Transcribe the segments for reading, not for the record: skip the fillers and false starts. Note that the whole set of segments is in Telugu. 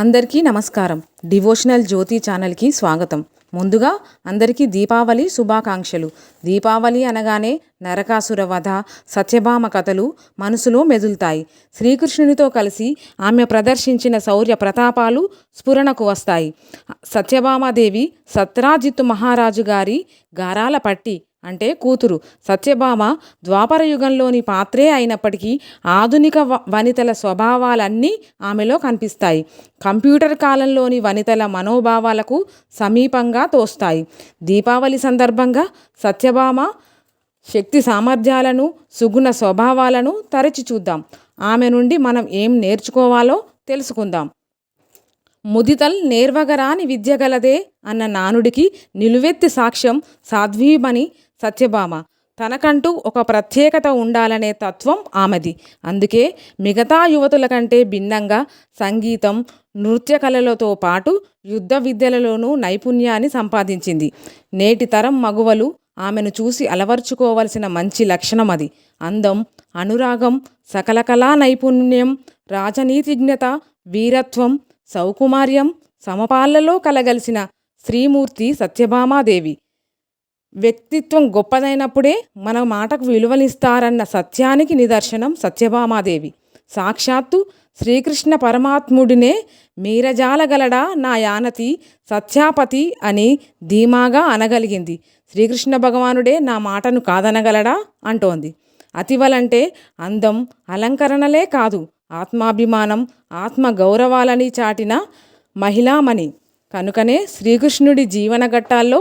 అందరికీ నమస్కారం. డివోషనల్ జ్యోతి ఛానల్కి స్వాగతం. ముందుగా అందరికీ దీపావళి శుభాకాంక్షలు. దీపావళి అనగానే నరకాసుర వధ, సత్యభామ కథలు మనసులో మెదులుతాయి. శ్రీకృష్ణునితో కలిసి ఆమె ప్రదర్శించిన శౌర్య ప్రతాపాలు స్ఫురణకు వస్తాయి. సత్యభామాదేవి సత్రాజిత్తు మహారాజు గారి గారాల పట్టి అంటే కూతురు. సత్యభామ ద్వాపర యుగంలోని పాత్రే అయినప్పటికీ ఆధునిక వనితల స్వభావాలన్నీ ఆమెలో కనిపిస్తాయి. కంప్యూటర్ కాలంలోని వనితల మనోభావాలకు సమీపంగా తోస్తాయి. దీపావళి సందర్భంగా సత్యభామ శక్తి సామర్థ్యాలను, సుగుణ స్వభావాలను తరచి చూద్దాం. ఆమె నుండి మనం ఏం నేర్చుకోవాలో తెలుసుకుందాం. ముదితల్ నేర్వగరాని విద్యగలదే అన్న నానుడికి నిలువెత్తి సాక్ష్యం సాధ్వీమణి సత్యభామ. తనకంటూ ఒక ప్రత్యేకత ఉండాలనే తత్వం ఆమెది. అందుకే మిగతా యువతుల కంటే భిన్నంగా సంగీతం, నృత్య కళలతో పాటు యుద్ధ విద్యలలోనూ నైపుణ్యాన్ని సంపాదించింది. నేటి తరం మగువలు ఆమెను చూసి అలవర్చుకోవలసిన మంచి లక్షణం అది. అందం, అనురాగం, సకల కళా నైపుణ్యం, రాజనీతిజ్ఞత, వీరత్వం, సౌకుమార్యం సమపాళ్లలో కలగలిసిన శ్రీమూర్తి సత్యభామాదేవి. వ్యక్తిత్వం గొప్పదైనప్పుడే మన మాటకు విలువనిస్తారన్న సత్యానికి నిదర్శనం సత్యభామాదేవి. సాక్షాత్తు శ్రీకృష్ణ పరమాత్ముడినే మీరజాలగలడా నా యానతి సత్యాపతి అని ధీమాగా అనగలిగింది. శ్రీకృష్ణ భగవానుడే నా మాటను కాదనగలడా అంటోంది. అతివలంటే అందం, అలంకరణలే కాదు, ఆత్మాభిమానం, ఆత్మ గౌరవాలని చాటిన మహిళామణి. కనుకనే శ్రీకృష్ణుడి జీవన ఘట్టాల్లో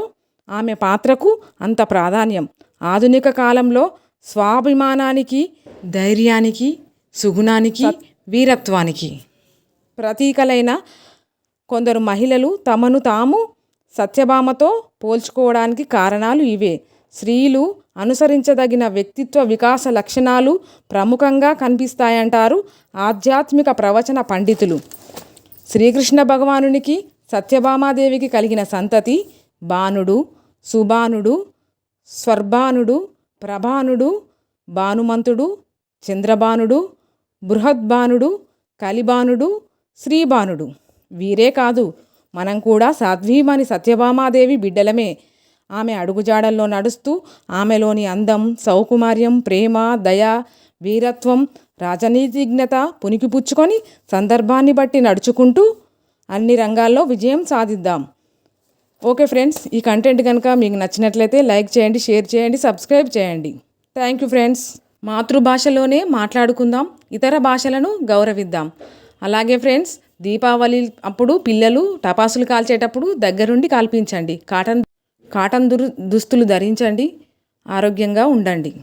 ఆమె పాత్రకు అంత ప్రాధాన్యం. ఆధునిక కాలంలో స్వాభిమానానికి, ధైర్యానికి, సుగుణానికి, వీరత్వానికి ప్రతీకలైన కొందరు మహిళలు తమను తాము సత్యభామతో పోల్చుకోవడానికి కారణాలు ఇవే. స్త్రీలు అనుసరించదగిన వ్యక్తిత్వ వికాస లక్షణాలు ప్రముఖంగా కనిపిస్తాయంటారు ఆధ్యాత్మిక ప్రవచన పండితులు. శ్రీకృష్ణ భగవానునికి సత్యభామాదేవికి కలిగిన సంతతి బాణుడు, సుబాణుడు, స్వర్బాణుడు, ప్రభానుడు, భానుమంతుడు, చంద్రబాణుడు, బృహద్బాణుడు, కలిబాణుడు, శ్రీబాణుడు. వీరే కాదు, మనం కూడా సాధ్వీమణి సత్యభామాదేవి బిడ్డలమే. ఆమె అడుగుజాడల్లో నడుస్తూ ఆమెలోని అందం, సౌకుమార్యం, ప్రేమ, దయ, వీరత్వం, రాజనీతిజ్ఞత పుణికిపుచ్చుకొని సందర్భాన్ని బట్టి నడుచుకుంటూ అన్ని రంగాల్లో విజయం సాధిద్దాం. ఓకే ఫ్రెండ్స్, ఈ కంటెంట్ కనుక మీకు నచ్చినట్లయితే లైక్ చేయండి, షేర్ చేయండి, సబ్స్క్రైబ్ చేయండి. Thank you friends. మాతృభాషలోనే మాట్లాడుకుందాం, ఇతర భాషలను గౌరవిద్దాం. అలాగే ఫ్రెండ్స్, దీపావళి అప్పుడు పిల్లలు టపాసులు కాల్చేటప్పుడు దగ్గరుండి కాల్పించండి. కాటన్ దుస్తులు ధరించండి. ఆరోగ్యంగా ఉండండి.